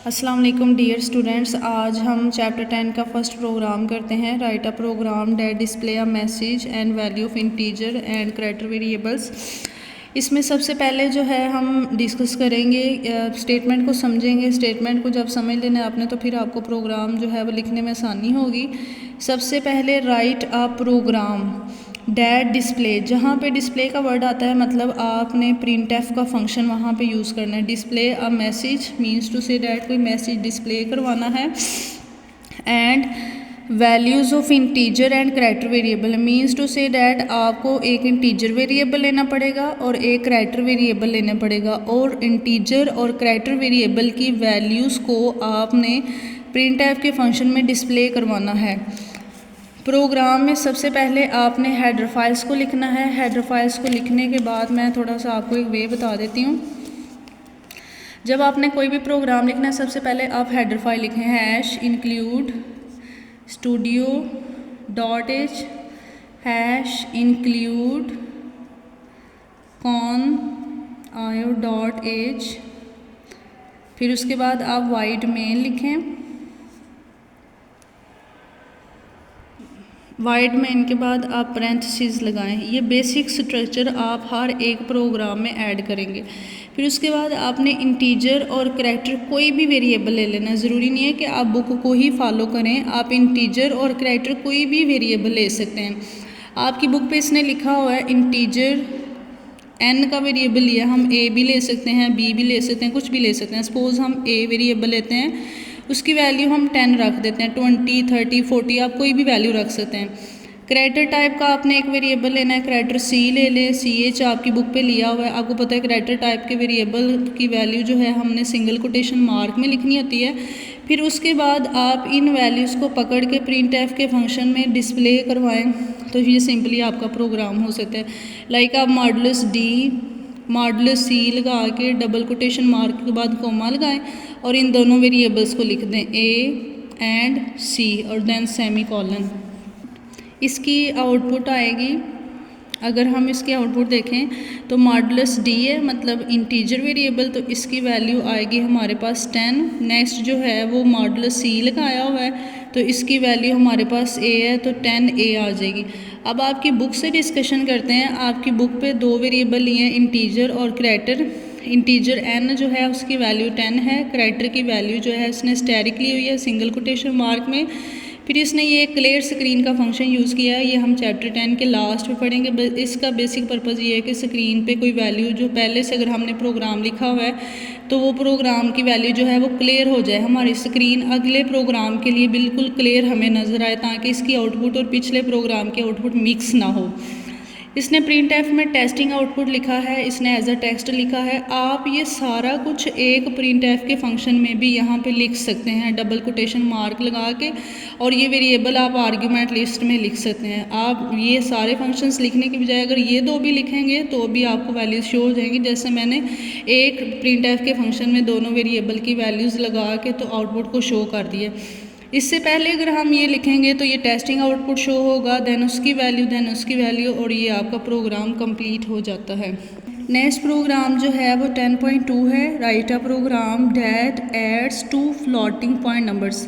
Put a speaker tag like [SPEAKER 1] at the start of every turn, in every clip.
[SPEAKER 1] अस्सलाम वालेकुम dear students, आज हम चैप्टर 10 का फर्स्ट प्रोग्राम करते हैं। Write a program that display a message and value of integer and character variables. इसमें सबसे पहले जो है हम डिस्कस करेंगे, स्टेटमेंट को समझेंगे। स्टेटमेंट को जब समझ लेना आपने तो फिर आपको प्रोग्राम जो है वो लिखने में आसानी होगी। सबसे पहले write a program that display, जहाँ पे डिस्प्ले का वर्ड आता है मतलब आपने प्रिंटफ का फंक्शन वहाँ पे यूज़ करना है। Display a message means to say that कोई मैसेज डिस्प्ले करवाना है। And values of integer and character variable means to say that आपको एक इंटीजर वेरिएबल लेना पड़ेगा और एक कैरेक्टर वेरिएबल लेना पड़ेगा, और इंटीजर और कैरेक्टर वेरिएबल की वैल्यूज़ को आपने प्रिंटफ के फंक्शन में डिस्प्ले करवाना है। प्रोग्राम में सबसे पहले आपने हेडर फाइल्स को लिखना है। हेडर फाइल्स को लिखने के बाद मैं थोड़ा सा आपको एक वे बता देती हूँ। जब आपने कोई भी प्रोग्राम लिखना है सबसे पहले आप हेडर फाइल लिखें, hash include studio dot h, hash include conio dot h, फिर उसके बाद आप वाइड मेन लिखें। वाइड मेन के बाद आप पैरेंथेसिस लगाएं। ये बेसिक स्ट्रक्चर आप हर एक प्रोग्राम में ऐड करेंगे। फिर उसके बाद आपने इंटीजर और कैरेक्टर कोई भी वेरिएबल ले लेना। ज़रूरी नहीं है कि आप बुक को ही फॉलो करें, आप इंटीजर और कैरेक्टर कोई भी वेरिएबल ले सकते हैं। आपकी बुक पे इसने लिखा हुआ है इंटीजर n का वेरिएबल लिया, हम a भी ले सकते हैं, b भी ले सकते हैं, कुछ भी ले सकते हैं। सपोज़ हम a वेरिएबल लेते हैं, उसकी वैल्यू हम 10 रख देते हैं, 20, 30, 40 आप कोई भी वैल्यू रख सकते हैं। कैरेक्टर टाइप का आपने एक वेरिएबल लेना है, कैरेक्टर c ले लें, ch आपकी बुक पे लिया हुआ है। आपको पता है कैरेक्टर टाइप के वेरिएबल की वैल्यू जो है हमने सिंगल कोटेशन मार्क में लिखनी होती है। फिर उसके बाद आप इन वैल्यूज़ को पकड़ के प्रिंटफ के फंक्शन में डिस्प्ले करवाएं, तो ये सिंपली आपका प्रोग्राम हो सकता है। लाइक आप मॉडुलस डी मॉडुलस सी लगा के डबल कोटेशन मार्क के बाद कोमा लगाएं और इन दोनों वेरिएबल्स को लिख दें ए एंड सी और देन सेमी कॉलन। इसकी आउटपुट आएगी, अगर हम इसकी आउटपुट देखें तो मॉडुलस डी है मतलब इंटीजर वेरिएबल, तो इसकी वैल्यू आएगी हमारे पास 10। नेक्स्ट जो है वो मॉडुलस सी लगाया हुआ है तो इसकी वैल्यू हमारे पास ए है तो 10a आ जाएगी। अब आपकी बुक से डिस्कशन करते हैं। आपकी बुक पे दो वेरिएबल लिए हैं, इंटीजर और कैरेक्टर। इंटीजर n जो है उसकी वैल्यू 10 है, कैरेक्टर की वैल्यू जो है इसने स्टैटिक ली हुई है सिंगल कोटेशन मार्क में। फिर इसने ये क्लियर स्क्रीन का फंक्शन यूज़ किया है, ये हम चैप्टर 10 के लास्ट में पढ़ेंगे। इसका बेसिक पर्पज़ ये है कि स्क्रीन पे कोई वैल्यू जो पहले से अगर हमने प्रोग्राम लिखा हुआ है तो वो प्रोग्राम की वैल्यू जो है वो क्लियर हो जाए, हमारी स्क्रीन अगले प्रोग्राम के लिए बिल्कुल क्लियर हमें नज़र आए, ताकि इसकी आउटपुट और पिछले प्रोग्राम की आउटपुट मिक्स ना हो। इसने प्रिंटफ में टेस्टिंग आउटपुट लिखा है, इसने एज अ टेक्स्ट लिखा है। आप ये सारा कुछ एक प्रिंटफ के फंक्शन में भी यहाँ पे लिख सकते हैं डबल कोटेशन मार्क लगा के, और ये वेरिएबल आप आर्ग्यूमेंट लिस्ट में लिख सकते हैं। आप ये सारे फंक्शंस लिखने की बजाय अगर ये दो भी लिखेंगे तो भी आपको वैल्यूज़ शो हो जाएंगी। जैसे मैंने एक प्रिंटफ के फंक्शन में दोनों वेरिएबल की वैल्यूज़ लगा के तो आउटपुट को शो कर दिया। इससे पहले अगर हम ये लिखेंगे तो ये टेस्टिंग आउटपुट शो होगा, देन उसकी वैल्यू और ये आपका प्रोग्राम कंप्लीट हो जाता है। नेक्स्ट प्रोग्राम जो है वो 10.2 है। Write a program that adds 2 floating point numbers.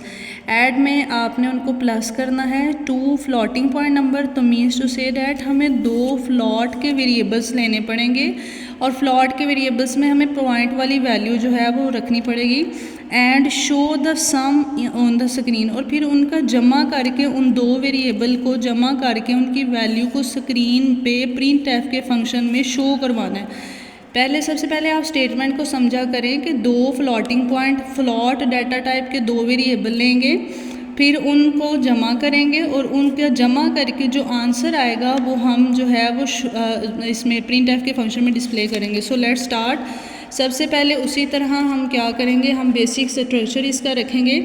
[SPEAKER 1] Add में आपने उनको प्लस करना है 2 फ्लोटिंग पॉइंट नंबर, तो मीन्स टू से डैट हमें 2 फ्लॉट के वेरिएबल्स लेने पड़ेंगे और फ्लॉट के वेरिएबल्स में हमें पॉइंट वाली वैल्यू जो है वो रखनी पड़ेगी। And show the sum on the screen, और फिर उनका जमा करके उन दो वेरिएबल को जमा करके उनकी वैल्यू को स्क्रीन पे प्रिंटफ के फंक्शन में शो करवाना है। सबसे पहले आप स्टेटमेंट को समझा करें कि दो floating point float data type के दो वेरिएबल लेंगे, फिर उनको जमा करेंगे और उनका जमा करके जो आंसर आएगा वो हम जो है वो इसमें प्रिंटफ के फंक्शन में डिस्प्ले करेंगे। So let's start. सबसे पहले उसी तरह हम क्या करेंगे, हम बेसिक स्ट्रक्चर इसका रखेंगे,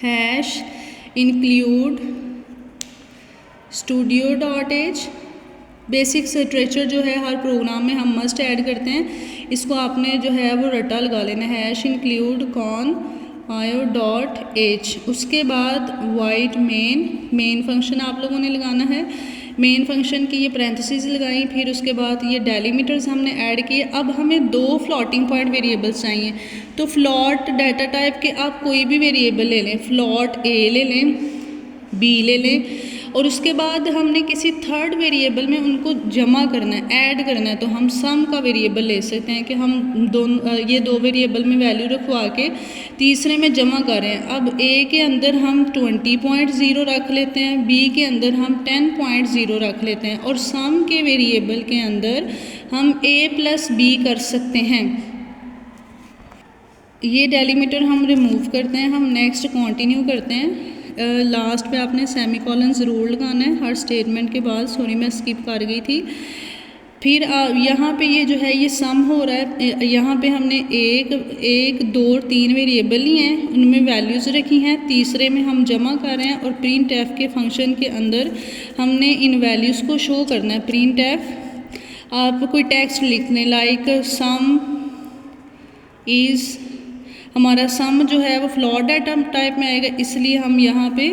[SPEAKER 1] hash include studio dot H. Basic structure जो है हर प्रोग्राम में हम मस्ट ऐड करते हैं, इसको आपने जो है वो रट्टा लगा लेना है, hash include conio dot H. उसके बाद वाइड मेन फंक्शन आप लोगों ने लगाना है। मेन फंक्शन की ये पैरेंथेसिस लगाई, फिर उसके बाद ये डेलीमीटर्स हमने ऐड किए। अब हमें 2 फ्लोटिंग पॉइंट वेरिएबल्स चाहिए, तो फ्लॉट डाटा टाइप के आप कोई भी वेरिएबल ले लें, फ्लॉट ए ले लें, बी ले लें, और उसके बाद हमने किसी थर्ड वेरिएबल में उनको जमा करना है, ऐड करना है, तो हम सम का वेरिएबल ले सकते हैं कि हम ये दो वेरिएबल में वैल्यू रखवा के तीसरे में जमा कर रहे हैं। अब ए के अंदर हम 20.0 रख लेते हैं, बी के अंदर हम 10.0 रख लेते हैं, और सम के वेरिएबल के अंदर हम a + b कर सकते हैं। ये डेलीमीटर हम रिमूव करते हैं, हम नेक्स्ट कंटिन्यू करते हैं। लास्ट पे आपने सेमीकोलन ज़रूर लगाना है हर स्टेटमेंट के बाद, सॉरी मैं स्किप कर गई थी। फिर यहाँ पे ये जो है ये सम हो रहा है, यहाँ पे हमने 1, 2, 3 वेरिएबल लिए हैं, उनमें वैल्यूज़ रखी हैं, तीसरे में हम जमा कर रहे हैं, और प्रिंट एफ के फंक्शन के अंदर हमने इन वैल्यूज़ को शो करना है। प्रिंट एफ आप कोई टेक्स्ट लिख दें, लाइक सम इज़, हमारा सम जो है वो फ्लोट डाटा टाइप में आएगा, इसलिए हम यहाँ पे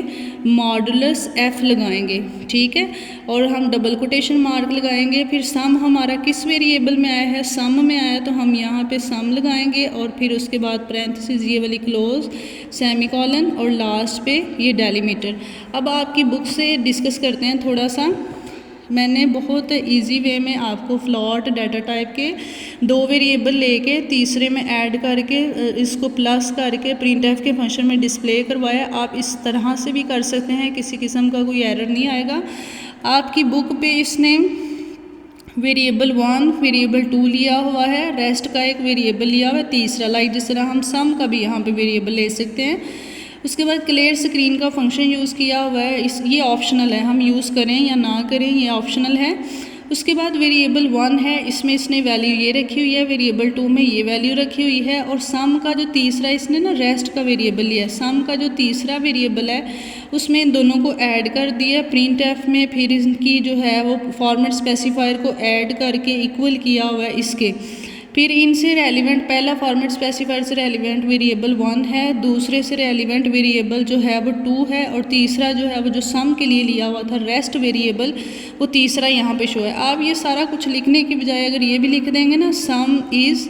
[SPEAKER 1] मॉडुलस एफ लगाएंगे, ठीक है, और हम डबल कोटेशन मार्क लगाएंगे। फिर सम हमारा किस वेरिएबल में आया है, सम में आया, तो हम यहाँ पे सम लगाएंगे, और फिर उसके बाद पैरेंथेसिस ये वाली क्लोज, सेमीकोलन, और लास्ट पे ये डेलीमीटर। अब आपकी बुक से डिस्कस करते हैं थोड़ा सा। मैंने बहुत इजी वे में आपको फ्लॉट डाटा टाइप के 2 वेरिएबल लेके तीसरे में ऐड करके इसको प्लस करके प्रिंट एफ के फंक्शन में डिस्प्ले करवाया। आप इस तरह से भी कर सकते हैं, किसी किस्म का कोई एरर नहीं आएगा। आपकी बुक पे इसने वेरिएबल 1, वेरिएबल 2 लिया हुआ है, रेस्ट का एक वेरिएबल लिया हुआ है तीसरा, लाइक जिस तरह हम सम का भी यहाँ पे वेरिएबल ले सकते हैं। उसके बाद क्लियर स्क्रीन का फंक्शन यूज़ किया हुआ है, ये ऑप्शनल है, हम यूज़ करें या ना करें ये ऑप्शनल है। उसके बाद वेरिएबल 1 है, इसमें इसने वैल्यू ये रखी हुई है, वेरिएबल 2 में ये वैल्यू रखी हुई है, और सम का जो तीसरा इसने ना रेस्ट का वेरिएबल लिया, सम का जो तीसरा वेरिएबल है उसमें इन दोनों को ऐड कर दिया प्रिंट एफ में। फिर इनकी जो है वो फॉर्मेट स्पेसिफायर को ऐड करके इक्वल किया हुआ है इसके। फिर इनसे रेलिवेंट, पहला फॉर्मेट स्पेसिफायर से रेलिवेंट वेरिएबल 1 है, दूसरे से रेलिवेंट वेरिएबल जो है वो 2 है, और तीसरा जो है वो जो सम के लिए लिया हुआ था रेस्ट वेरिएबल, वो तीसरा यहाँ पे शो है। आप ये सारा कुछ लिखने की बजाय अगर ये भी लिख देंगे ना, सम इज़,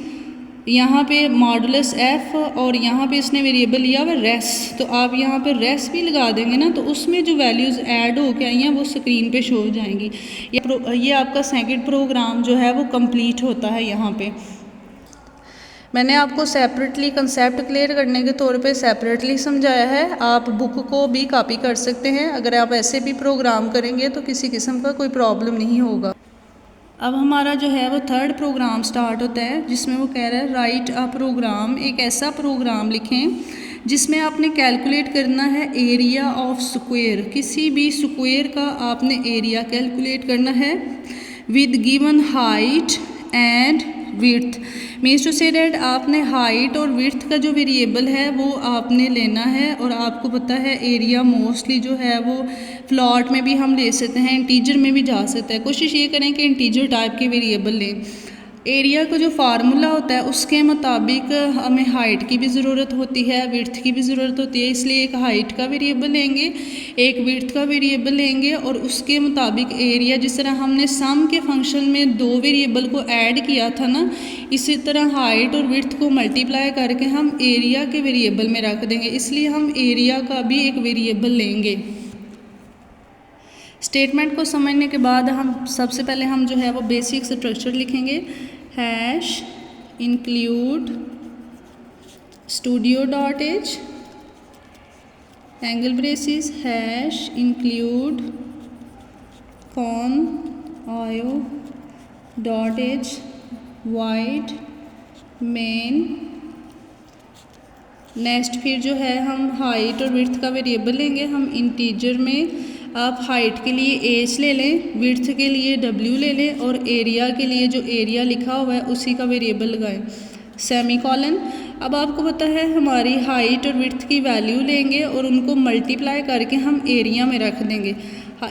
[SPEAKER 1] यहाँ पे मॉडुलस एफ, और यहाँ पे इसने वेरिएबल लिया हुआ रेस, तो आप यहाँ पे रेस भी लगा देंगे ना, तो उसमें जो वैल्यूज़ ऐड हो के आई हैं वो स्क्रीन पे शो हो जाएंगी। ये आपका सेकंड प्रोग्राम जो है वो कंप्लीट होता है। यहाँ पे मैंने आपको सेपरेटली कंसेप्ट क्लियर करने के तौर पे सेपरेटली समझाया है, आप बुक को भी कॉपी कर सकते हैं। अगर आप ऐसे भी प्रोग्राम करेंगे तो किसी किस्म का कोई प्रॉब्लम नहीं होगा। अब हमारा जो है वो थर्ड प्रोग्राम स्टार्ट होता है, जिसमें वो कह रहा है राइट अ प्रोग्राम, एक ऐसा प्रोग्राम लिखें जिसमें आपने कैलकुलेट करना है एरिया ऑफ स्क्वायर, किसी भी स्क्वायर का आपने एरिया कैलकुलेट करना है with given height and width. Means to say that आपने हाइट और विड्थ का जो वेरिएबल है वो आपने लेना है, और आपको पता है एरिया मोस्टली जो है वो फ्लॉट में भी हम ले सकते हैं, इंटीजर में भी जा सकता है। कोशिश ये करें कि इंटीजर टाइप के वेरिएबल लें। एरिया का जो फार्मूला होता है उसके मुताबिक हमें हाइट की भी ज़रूरत होती है, विड्थ की भी ज़रूरत होती है, इसलिए एक हाइट का वेरिएबल लेंगे, एक विड्थ का वेरिएबल लेंगे, और उसके मुताबिक एरिया, जिस तरह हमने सम के फंक्शन में 2 वेरिएबल को ऐड किया था ना, इसी तरह हाइट और विड्थ को मल्टीप्लाई करके हम एरिया के वेरिएबल में रख देंगे, इसलिए हम एरिया का भी एक वेरिएबल लेंगे। स्टेटमेंट को समझने के बाद हम सबसे पहले हम जो है वो बेसिक स्ट्रक्चर लिखेंगे। Hash include studio.h angle braces, hash include con.io.h wide main. Next फिर जो है हम हाइट और विड्थ का वेरिएबल लेंगे, हम इंटीजर में आप हाइट के लिए h ले लें, विड्थ के लिए w ले लें, और एरिया के लिए जो एरिया लिखा हुआ है उसी का वेरिएबल लगाएं, सेमीकोलन। अब आपको पता है हमारी हाइट और विड्थ की वैल्यू लेंगे और उनको मल्टीप्लाई करके हम एरिया में रख देंगे।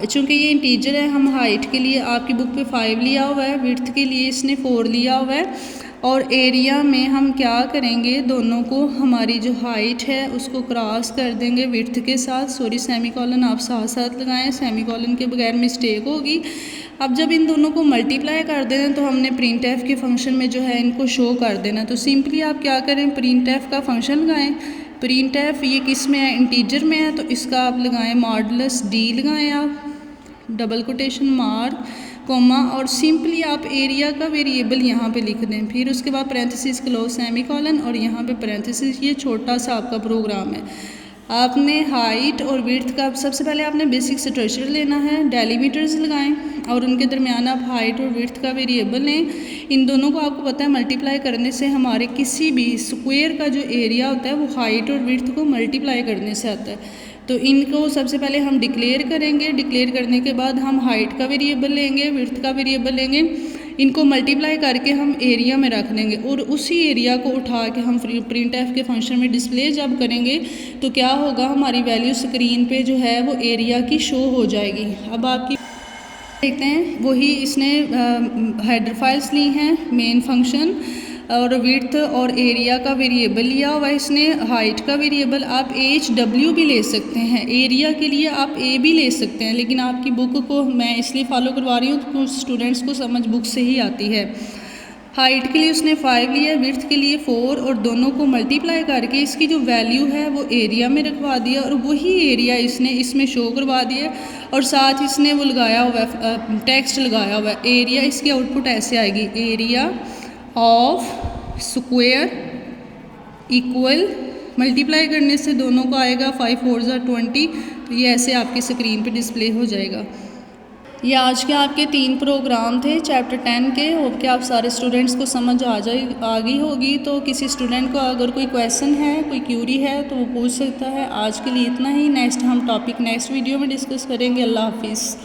[SPEAKER 1] चूँकि ये इंटीजर है, हम हाइट के लिए आपकी बुक पे 5 लिया हुआ है, विड्थ के लिए इसने 4 लिया हुआ है। और एरिया में हम क्या करेंगे, दोनों को हमारी जो हाइट है उसको क्रॉस कर देंगे विड्थ के साथ। सॉरी, सेमीकोलन आप साथ साथ लगाएं, सेमीकोलन के बगैर मिस्टेक होगी। अब जब इन दोनों को मल्टीप्लाई कर देना तो हमने प्रिंट एफ के फंक्शन में जो है इनको शो कर देना। तो सिंपली आप क्या करें, प्रिंट एफ का फंक्शन लगाएं। प्रिंट एफ ये किस में है, इंटीजर में है, तो इसका आप लगाएं मॉडुलस डी लगाएं आप, डबल कोटेशन मार्क कोमा, और सिंपली आप एरिया का वेरिएबल यहाँ पे लिख दें। फिर उसके बाद पैरेंथेसिस क्लोज सेमीकोलन और यहाँ पे पैरेंथेसिस। ये छोटा सा आपका प्रोग्राम है। आपने हाइट और विड्थ का सबसे पहले आपने बेसिक स्ट्रक्चर लेना है, डेलीमीटर्स लगाएं और उनके दरमियान आप हाइट और विड्थ का वेरिएबल लें। इन दोनों को आपको पता है मल्टीप्लाई करने से हमारे किसी भी स्क्वायर का जो एरिया होता है वो हाइट और विड्थ को मल्टीप्लाई करने से आता है। तो इनको सबसे पहले हम डिक्लेयर करेंगे। डिक्लेयर करने के बाद हम हाइट का वेरिएबल लेंगे, विड्थ का वेरिएबल लेंगे, इनको मल्टीप्लाई करके हम एरिया में रख देंगे और उसी एरिया को उठा के हम प्रिंट एफ के फंक्शन में डिस्प्ले जब करेंगे तो क्या होगा, हमारी वैल्यू स्क्रीन पे जो है वो एरिया की शो हो जाएगी। अब आपकी देखते हैं, वही इसने हेडर फाइल्स ली हैं, मेन फंक्शन और विड्थ और एरिया का वेरिएबल लिया हुआ है इसने, हाइट का वेरिएबल। आप एच डब्ल्यू भी ले सकते हैं, एरिया के लिए आप ए भी ले सकते हैं, लेकिन आपकी बुक को मैं इसलिए फॉलो करवा रही हूँ तो स्टूडेंट्स को समझ बुक से ही आती है। हाइट के लिए उसने 5 लिया, विड्थ के लिए 4, और दोनों को मल्टीप्लाई करके इसकी जो वैल्यू है वो एरिया में रखवा दिया और वही एरिया इसने इसमें शो करवा दिया। और साथ इसने वो लगाया हुआ है, टेक्स्ट लगाया हुआ है एरिया। इसकी आउटपुट ऐसे आएगी, area of square equal, multiply करने से दोनों को आएगा 5 4 20। तो ये ऐसे आपकी स्क्रीन पे डिस्प्ले हो जाएगा। ये आज के आपके 3 प्रोग्राम थे चैप्टर 10 के। होप कि आप सारे स्टूडेंट्स को समझ आ गई होगी। तो किसी स्टूडेंट को अगर कोई क्वेश्चन है, कोई क्यूरी है तो वो पूछ सकता है। आज के लिए इतना ही, नेक्स्ट हम टॉपिक नेक्स्ट वीडियो में डिस्कस करेंगे। अल्लाह हाफिज़।